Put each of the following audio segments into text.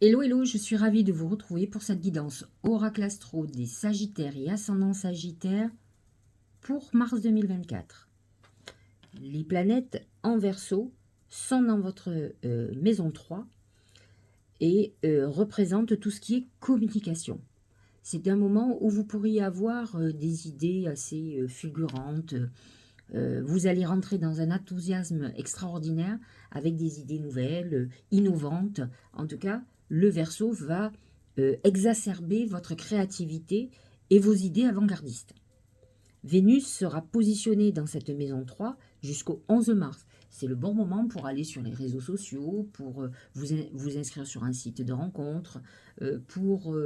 Hello, hello, je suis ravie de vous retrouver pour cette guidance Oracle Astro des Sagittaires et Ascendant Sagittaire pour mars 2024. Les planètes en Verseau sont dans votre maison 3 et représentent tout ce qui est communication. C'est un moment où vous pourriez avoir des idées assez fulgurantes. Vous allez rentrer dans un enthousiasme extraordinaire avec des idées nouvelles, innovantes. En tout cas, le Verseau va exacerber votre créativité et vos idées avant-gardistes. Vénus sera positionnée dans cette maison 3 jusqu'au 11 mars. C'est le bon moment pour aller sur les réseaux sociaux, pour vous inscrire sur un site de rencontre, pour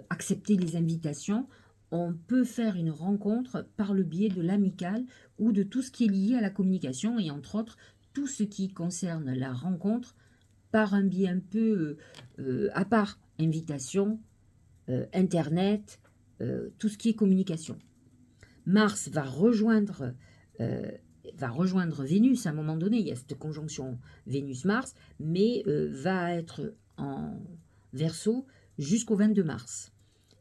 accepter les invitations. On peut faire une rencontre par le biais de l'amical ou de tout ce qui est lié à la communication et entre autres tout ce qui concerne la rencontre par un biais un peu à part, invitation, internet, tout ce qui est communication. Mars euh, va rejoindre Vénus à un moment donné, il y a cette conjonction Vénus-Mars, mais va être en Verseau jusqu'au 22 mars.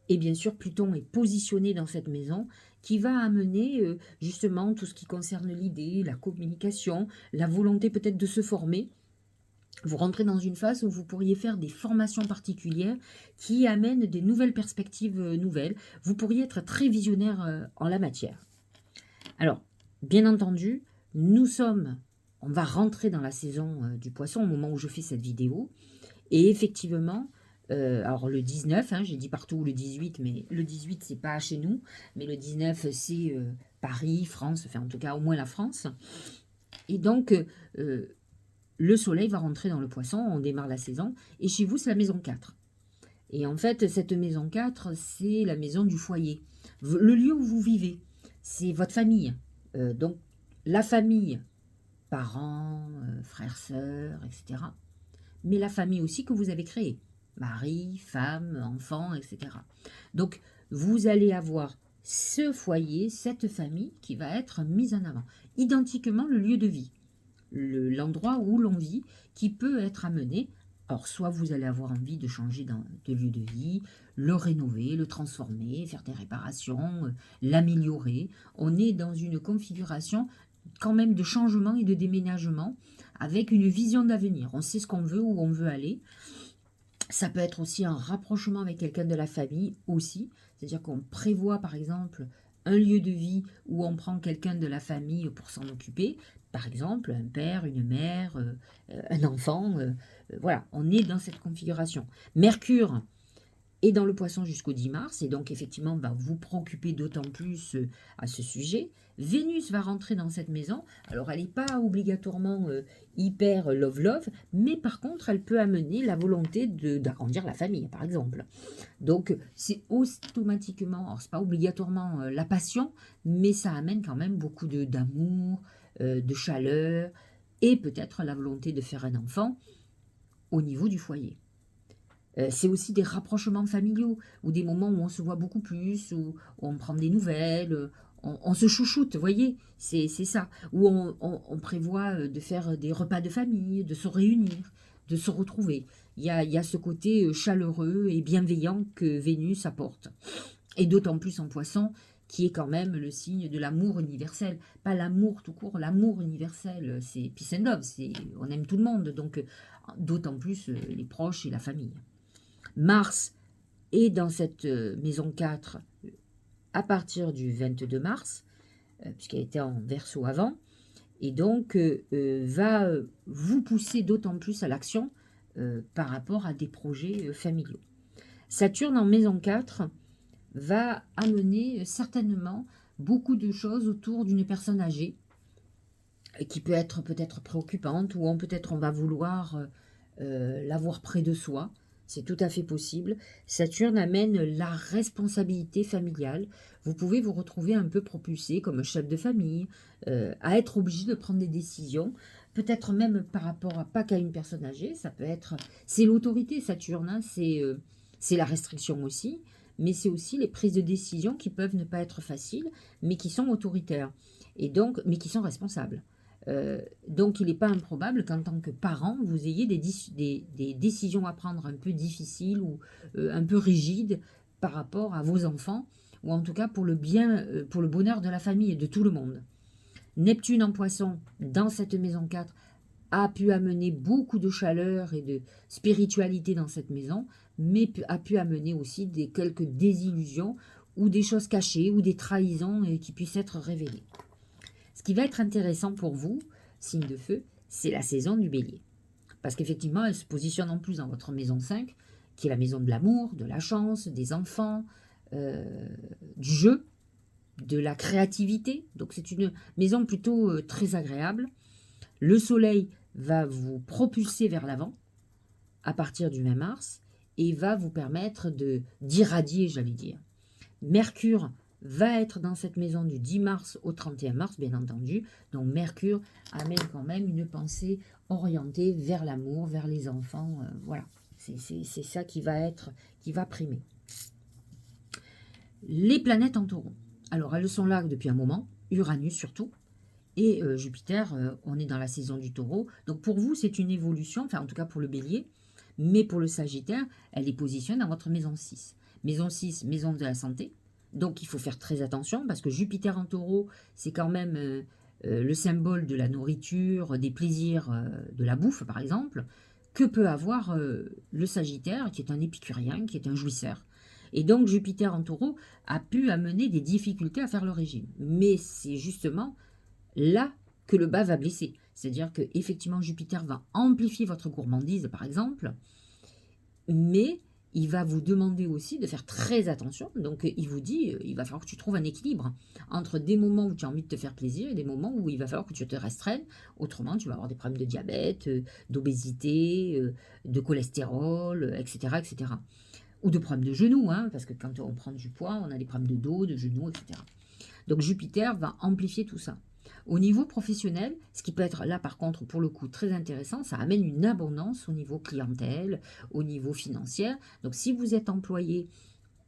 Et bien sûr, Pluton est positionné dans cette maison qui va amener justement tout ce qui concerne l'idée, la communication, la volonté peut-être de se former. Vous rentrez dans une phase où vous pourriez faire des formations particulières qui amènent des nouvelles perspectives nouvelles. Vous pourriez être très visionnaire en la matière. Alors, bien entendu, on va rentrer dans la saison du poisson au moment où je fais cette vidéo. Et effectivement, alors le 19, j'ai dit partout le 18, mais le 18, c'est pas chez nous, mais le 19, c'est Paris, France, enfin en tout cas au moins la France. Et donc, le soleil va rentrer dans le poisson, on démarre la saison, et chez vous, c'est la maison 4. Et en fait, cette maison 4, c'est la maison du foyer, le lieu où vous vivez, c'est votre famille. Donc, la famille, parents, frères, sœurs, etc. Mais la famille aussi que vous avez créée, mari, femme, enfants, etc. Donc, vous allez avoir ce foyer, cette famille qui va être mise en avant. Identiquement le lieu de vie, l'endroit où l'on vit, qui peut être amené. Alors, soit vous allez avoir envie de changer de lieu de vie, le rénover, le transformer, faire des réparations, l'améliorer. On est dans une configuration quand même de changement et de déménagement avec une vision d'avenir. On sait ce qu'on veut, où on veut aller. Ça peut être aussi un rapprochement avec quelqu'un de la famille aussi. C'est-à-dire qu'on prévoit par exemple un lieu de vie où on prend quelqu'un de la famille pour s'en occuper. Par exemple, un père, une mère, un enfant. Voilà, on est dans cette configuration. Mercure est dans le poisson jusqu'au 10 mars, et donc effectivement va vous préoccuper d'autant plus à ce sujet. Vénus va rentrer dans cette maison, alors elle n'est pas obligatoirement hyper love-love, mais par contre elle peut amener la volonté d'agrandir la famille, par exemple. Donc c'est automatiquement, alors c'est pas obligatoirement la passion, mais ça amène quand même beaucoup d'amour, de chaleur, et peut-être la volonté de faire un enfant au niveau du foyer. C'est aussi des rapprochements familiaux, ou des moments où on se voit beaucoup plus, où on prend des nouvelles, on se chouchoute, vous voyez, c'est ça. Où on prévoit de faire des repas de famille, de se réunir, de se retrouver. Il y a ce côté chaleureux et bienveillant que Vénus apporte. Et d'autant plus en poisson, qui est quand même le signe de l'amour universel. Pas l'amour tout court, l'amour universel, c'est peace and love, on aime tout le monde, donc d'autant plus les proches et la famille. Mars est dans cette maison 4 à partir du 22 mars, puisqu'elle était en Verseau avant, et donc va vous pousser d'autant plus à l'action par rapport à des projets familiaux. Saturne en maison 4 va amener certainement beaucoup de choses autour d'une personne âgée, qui peut être peut-être préoccupante, ou peut-être on va vouloir l'avoir près de soi. C'est tout à fait possible. Saturne amène la responsabilité familiale. Vous pouvez vous retrouver un peu propulsé comme chef de famille, à être obligé de prendre des décisions, peut-être même par rapport à pas qu'à une personne âgée. Ça peut être, c'est l'autorité Saturne, hein, c'est la restriction aussi, mais c'est aussi les prises de décision qui peuvent ne pas être faciles, mais qui sont autoritaires et donc, mais qui sont responsables. Donc, il n'est pas improbable qu'en tant que parent, vous ayez des décisions à prendre un peu difficiles ou un peu rigides par rapport à vos enfants, ou en tout cas pour le bien, pour le bonheur de la famille et de tout le monde. Neptune en poisson, dans cette maison 4, a pu amener beaucoup de chaleur et de spiritualité dans cette maison, mais a pu amener aussi quelques désillusions ou des choses cachées ou des trahisons qui puissent être révélées. Ce qui va être intéressant pour vous, signe de feu, c'est la saison du bélier. Parce qu'effectivement, elle se positionne en plus dans votre maison 5, qui est la maison de l'amour, de la chance, des enfants, du jeu, de la créativité. Donc c'est une maison plutôt très agréable. Le soleil va vous propulser vers l'avant à partir du 20 mars et va vous permettre d'irradier, j'allais dire. Mercure va être dans cette maison du 10 mars au 31 mars, bien entendu. Donc Mercure amène quand même une pensée orientée vers l'amour, vers les enfants. Voilà, c'est ça qui va primer. Les planètes en taureau. Alors elles sont là depuis un moment, Uranus surtout. Et Jupiter, on est dans la saison du taureau. Donc pour vous, c'est une évolution, enfin en tout cas pour le bélier. Mais pour le sagittaire, elle est positionnée dans votre maison 6. Maison 6, maison de la santé. Donc il faut faire très attention parce que Jupiter en taureau, c'est quand même le symbole de la nourriture, des plaisirs, de la bouffe par exemple, que peut avoir le sagittaire qui est un épicurien, qui est un jouisseur. Et donc Jupiter en taureau a pu amener des difficultés à faire le régime. Mais c'est justement là que le bas va blesser. C'est-à-dire que effectivement Jupiter va amplifier votre gourmandise, par exemple, mais il va vous demander aussi de faire très attention. Donc il vous dit, il va falloir que tu trouves un équilibre entre des moments où tu as envie de te faire plaisir et des moments où il va falloir que tu te restreignes. Autrement, tu vas avoir des problèmes de diabète, d'obésité, de cholestérol, etc., etc. Ou de problèmes de genoux, hein, parce que quand on prend du poids, on a des problèmes de dos, de genoux, etc. Donc Jupiter va amplifier tout ça. Au niveau professionnel, ce qui peut être là par contre pour le coup très intéressant, ça amène une abondance au niveau clientèle, au niveau financier. Donc si vous êtes employé,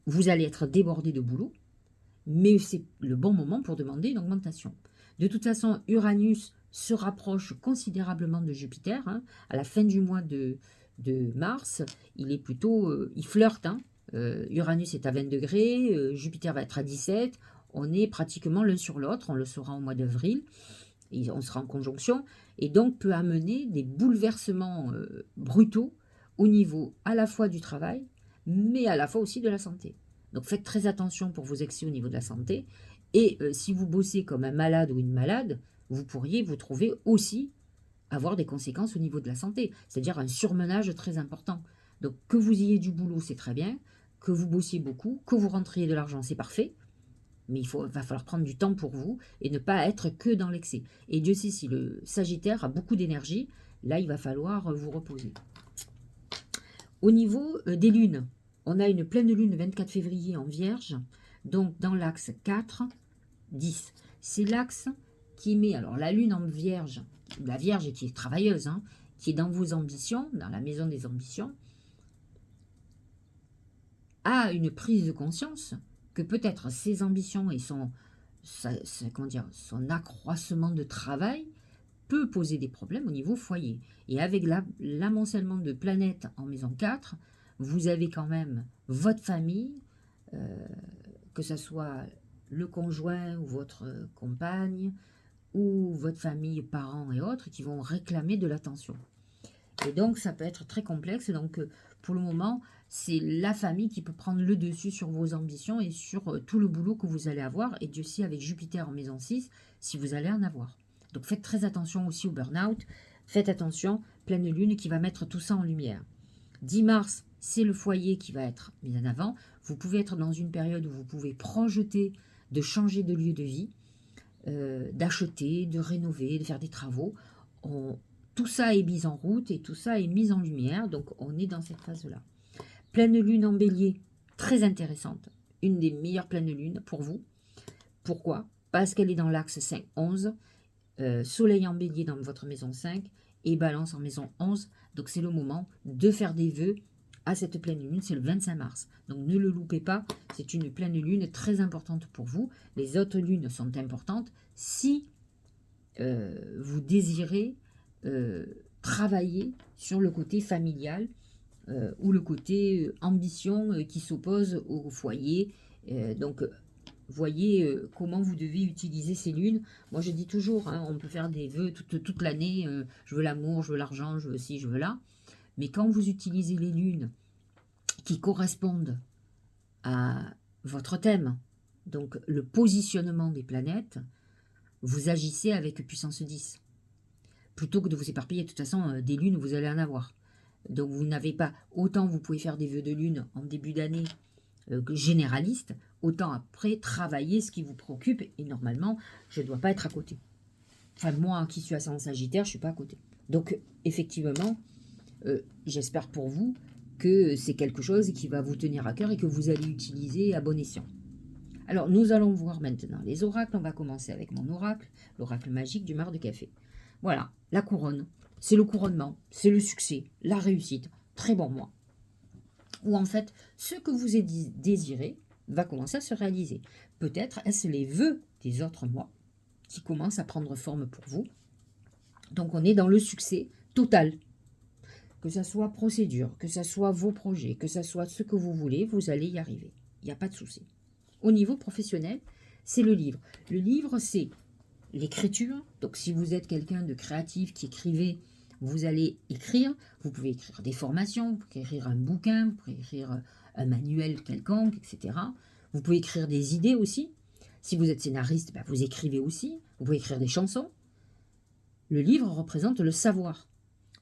vous allez être débordé de boulot, mais c'est le bon moment pour demander une augmentation. De toute façon, Uranus se rapproche considérablement de Jupiter. Hein. À la fin du mois de mars, il est plutôt, il flirte. Hein. Uranus est à 20 degrés, Jupiter va être à 17. On est pratiquement l'un sur l'autre, on le saura au mois d'avril, on sera en conjonction, et donc peut amener des bouleversements brutaux au niveau à la fois du travail, mais à la fois aussi de la santé. Donc faites très attention pour vos excès au niveau de la santé, et si vous bossez comme un malade ou une malade, vous pourriez vous trouver aussi avoir des conséquences au niveau de la santé, c'est-à-dire un surmenage très important. Donc que vous ayez du boulot, c'est très bien, que vous bossiez beaucoup, que vous rentriez de l'argent, c'est parfait, mais va falloir prendre du temps pour vous et ne pas être que dans l'excès. Et Dieu sait si le Sagittaire a beaucoup d'énergie, là il va falloir vous reposer. Au niveau des lunes, on a une pleine lune le 24 février en Vierge, donc dans l'axe 4, 10. C'est l'axe qui met, alors la lune en Vierge, la Vierge qui est travailleuse, hein, qui est dans vos ambitions, dans la maison des ambitions, a une prise de conscience que peut-être ses ambitions et son accroissement de travail peut poser des problèmes au niveau foyer. Et avec l'amoncellement de planètes en maison 4, vous avez quand même votre famille, que ce soit le conjoint ou votre compagne, ou votre famille, parents et autres, qui vont réclamer de l'attention. Et donc, ça peut être très complexe. Donc, pour le moment, c'est la famille qui peut prendre le dessus sur vos ambitions et sur tout le boulot que vous allez avoir. Et Dieu sait, avec Jupiter en maison 6, si vous allez en avoir. Donc, faites très attention aussi au burn-out. Faites attention, pleine lune qui va mettre tout ça en lumière. 10 mars, c'est le foyer qui va être mis en avant. Vous pouvez être dans une période où vous pouvez projeter de changer de lieu de vie, d'acheter, de rénover, de faire des travaux. Tout ça est mis en route et tout ça est mis en lumière. Donc, on est dans cette phase-là. Pleine lune en bélier, très intéressante. Une des meilleures pleines lunes pour vous. Pourquoi? Parce qu'elle est dans l'axe 5-11. Soleil en bélier dans votre maison 5 et balance en maison 11. Donc, c'est le moment de faire des vœux à cette pleine lune. C'est le 25 mars. Donc, ne le loupez pas. C'est une pleine lune très importante pour vous. Les autres lunes sont importantes si vous désirez travailler sur le côté familial ou le côté ambition qui s'oppose au foyer. Donc, voyez comment vous devez utiliser ces lunes. Moi, je dis toujours, hein, on peut faire des vœux toute l'année. Je veux l'amour, je veux l'argent, je veux ci, je veux là. Mais quand vous utilisez les lunes qui correspondent à votre thème, donc le positionnement des planètes, vous agissez avec puissance 10. Plutôt que de vous éparpiller, de toute façon, des lunes, vous allez en avoir. Donc vous n'avez pas, autant vous pouvez faire des vœux de lune en début d'année généraliste, autant après travailler ce qui vous préoccupe. Et normalement, je ne dois pas être à côté. Enfin, moi qui suis ascendant Sagittaire, je ne suis pas à côté. Donc effectivement, j'espère pour vous que c'est quelque chose qui va vous tenir à cœur et que vous allez utiliser à bon escient. Alors, nous allons voir maintenant les oracles. On va commencer avec mon oracle, l'oracle magique du mar de café. Voilà, la couronne. C'est le couronnement, c'est le succès, la réussite. Très bon mois. Où en fait, ce que vous désirez va commencer à se réaliser. Peut-être est-ce les vœux des autres mois qui commencent à prendre forme pour vous. Donc, on est dans le succès total. Que ça soit procédure, que ça soit vos projets, que ça soit ce que vous voulez, vous allez y arriver. Il n'y a pas de souci. Au niveau professionnel, c'est le livre. Le livre, c'est l'écriture. Donc, si vous êtes quelqu'un de créatif qui écrivait, vous allez écrire. Vous pouvez écrire des formations, vous pouvez écrire un bouquin, vous pouvez écrire un manuel quelconque, etc. Vous pouvez écrire des idées aussi. Si vous êtes scénariste, ben vous écrivez aussi. Vous pouvez écrire des chansons. Le livre représente le savoir.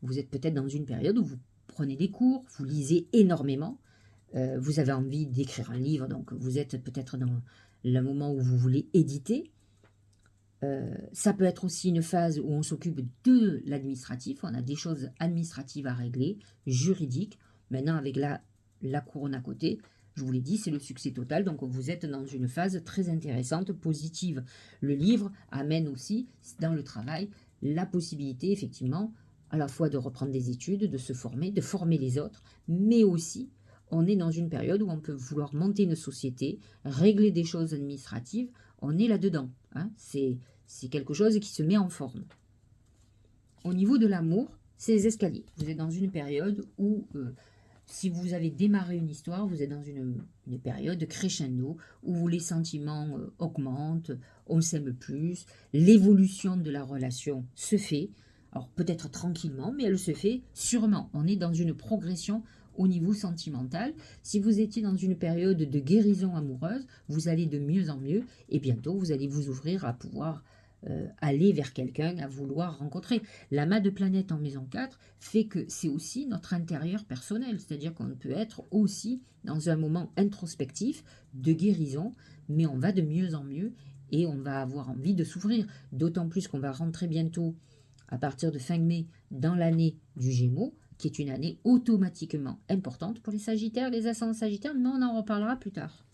Vous êtes peut-être dans une période où vous prenez des cours, vous lisez énormément. Vous avez envie d'écrire un livre, donc vous êtes peut-être dans le moment où vous voulez éditer. Ça peut être aussi une phase où on s'occupe de l'administratif. On a des choses administratives à régler, juridiques. Maintenant, avec la couronne à côté, je vous l'ai dit, c'est le succès total. Donc, vous êtes dans une phase très intéressante, positive. Le livre amène aussi, dans le travail, la possibilité, effectivement, à la fois de reprendre des études, de se former, de former les autres, mais aussi, on est dans une période où on peut vouloir monter une société, régler des choses administratives. On est là-dedans. Hein. C'est quelque chose qui se met en forme. Au niveau de l'amour, c'est les escaliers. Vous êtes dans une période où, si vous avez démarré une histoire, vous êtes dans une période crescendo, où les sentiments augmentent, on s'aime plus, l'évolution de la relation se fait. Alors peut-être tranquillement, mais elle se fait sûrement. On est dans une progression au niveau sentimental. Si vous étiez dans une période de guérison amoureuse, vous allez de mieux en mieux et bientôt vous allez vous ouvrir à pouvoir aller vers quelqu'un, à vouloir rencontrer. L'amas de planètes en maison 4 fait que c'est aussi notre intérieur personnel, c'est-à-dire qu'on peut être aussi dans un moment introspectif de guérison, mais on va de mieux en mieux et on va avoir envie de s'ouvrir, d'autant plus qu'on va rentrer bientôt à partir de fin mai dans l'année du Gémeaux, qui est une année automatiquement importante pour les Sagittaires, les ascendants Sagittaires, mais on en reparlera plus tard.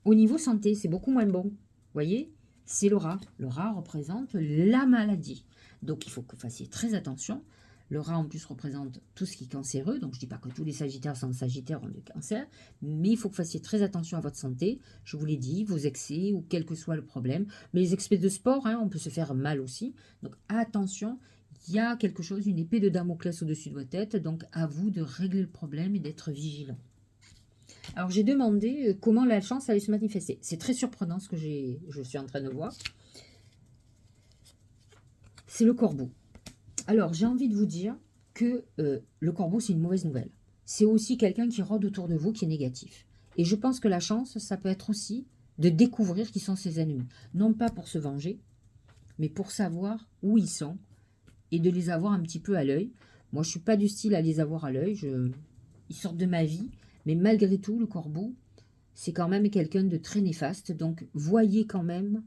Au niveau santé, c'est beaucoup moins bon. Vous voyez, c'est le rat. Le rat représente la maladie. Donc, il faut que vous fassiez très attention. Le rat, en plus, représente tout ce qui est cancéreux. Donc, je ne dis pas que tous les Sagittaires sans Sagittaires ont du cancer. Mais il faut que vous fassiez très attention à votre santé. Je vous l'ai dit, vos excès ou quel que soit le problème. Mais les excès de sport, hein, on peut se faire mal aussi. Donc, attention, il y a quelque chose, une épée de Damoclès au-dessus de votre tête. Donc, à vous de régler le problème et d'être vigilant. Alors, j'ai demandé comment la chance allait se manifester. C'est très surprenant ce que je suis en train de voir. C'est le corbeau. Alors, j'ai envie de vous dire que le corbeau, c'est une mauvaise nouvelle. C'est aussi quelqu'un qui rôde autour de vous, qui est négatif. Et je pense que la chance, ça peut être aussi de découvrir qui sont ses ennemis. Non pas pour se venger, mais pour savoir où ils sont et de les avoir un petit peu à l'œil. Moi, je ne suis pas du style à les avoir à l'œil. Ils sortent de ma vie. Mais malgré tout, le corbeau, c'est quand même quelqu'un de très néfaste. Donc, voyez quand même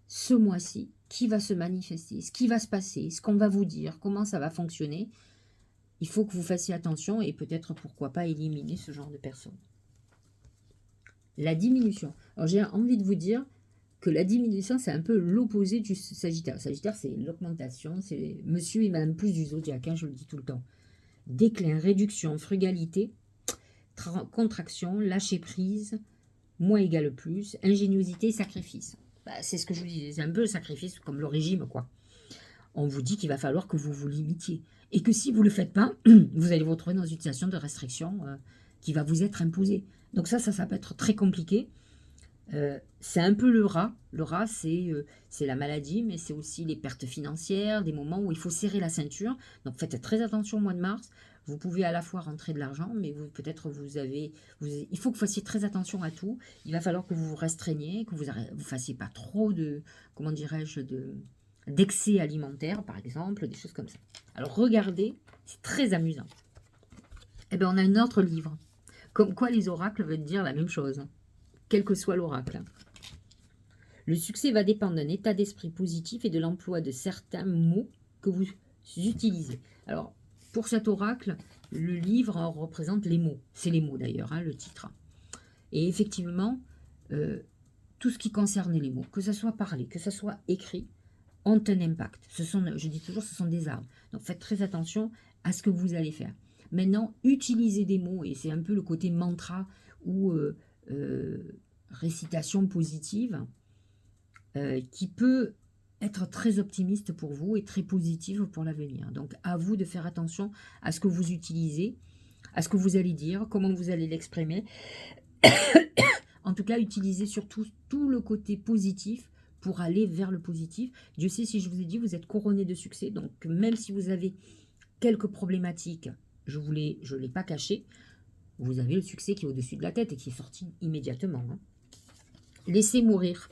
ce mois-ci qui va se manifester, ce qui va se passer, ce qu'on va vous dire, comment ça va fonctionner. Il faut que vous fassiez attention et peut-être, pourquoi pas, éliminer ce genre de personnes. La diminution. Alors, j'ai envie de vous dire que la diminution, c'est un peu l'opposé du Sagittaire. Le Sagittaire, c'est l'augmentation, c'est monsieur et madame plus du zodiaque, hein, je le dis tout le temps. Déclin, réduction, frugalité, contraction, lâcher prise, moins égale plus, ingéniosité et sacrifice. Bah, c'est ce que je vous dis, c'est un peu le sacrifice comme le régime, quoi. On vous dit qu'il va falloir que vous vous limitiez. Et que si vous ne le faites pas, vous allez vous retrouver dans une situation de restriction qui va vous être imposée. Donc ça peut être très compliqué. C'est un peu le rat. Le rat, c'est la maladie, mais c'est aussi les pertes financières, des moments où il faut serrer la ceinture. Donc faites très attention au mois de mars. Vous pouvez à la fois rentrer de l'argent, mais peut-être il faut que vous fassiez très attention à tout. Il va falloir que vous vous restreigniez, que vous fassiez pas trop de, comment dirais-je, d'excès alimentaire, par exemple, des choses comme ça. Alors regardez, c'est très amusant. Eh bien, on a un autre livre. Comme quoi les oracles veulent dire la même chose, quel que soit l'oracle. Le succès va dépendre d'un état d'esprit positif et de l'emploi de certains mots que vous utilisez. Alors, pour cet oracle, le livre représente les mots. C'est les mots d'ailleurs, le titre. Et effectivement, tout ce qui concerne les mots, que ce soit parlé, que ce soit écrit, ont un impact. Je dis toujours, ce sont des armes. Donc faites très attention à ce que vous allez faire. Maintenant, utilisez des mots, et c'est un peu le côté mantra ou récitation positive, qui peut être très optimiste pour vous et très positive pour l'avenir. Donc à vous de faire attention à ce que vous utilisez, à ce que vous allez dire, comment vous allez l'exprimer. En tout cas, utilisez surtout tout le côté positif pour aller vers le positif. Dieu sait, si je vous ai dit, vous êtes couronné de succès. Donc, même si vous avez quelques problématiques, je ne l'ai pas caché, vous avez le succès qui est au-dessus de la tête et qui est sorti immédiatement. Laissez mourir.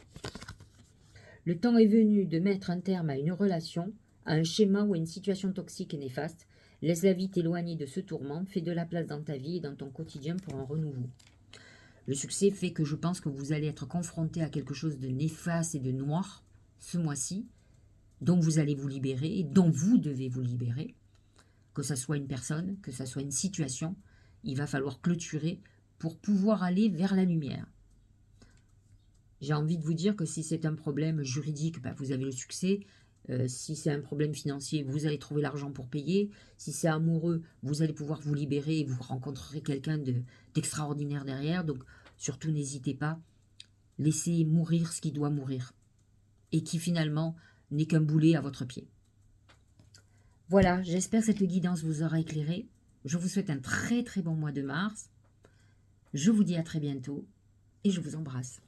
Le temps est venu de mettre un terme à une relation, à un schéma ou à une situation toxique et néfaste. Laisse la vie t'éloigner de ce tourment, fais de la place dans ta vie et dans ton quotidien pour un renouveau. Le succès fait que je pense que vous allez être confronté à quelque chose de néfaste et de noir ce mois-ci, dont vous allez vous libérer et dont vous devez vous libérer. Que ce soit une personne, que ce soit une situation, il va falloir clôturer pour pouvoir aller vers la lumière. J'ai envie de vous dire que si c'est un problème juridique, vous avez le succès. Si c'est un problème financier, vous allez trouver l'argent pour payer. Si c'est amoureux, vous allez pouvoir vous libérer et vous rencontrerez quelqu'un d'extraordinaire derrière. Donc, surtout, n'hésitez pas. Laissez mourir ce qui doit mourir. Et qui, finalement, n'est qu'un boulet à votre pied. Voilà, j'espère que cette guidance vous aura éclairé. Je vous souhaite un très très bon mois de mars. Je vous dis à très bientôt et je vous embrasse.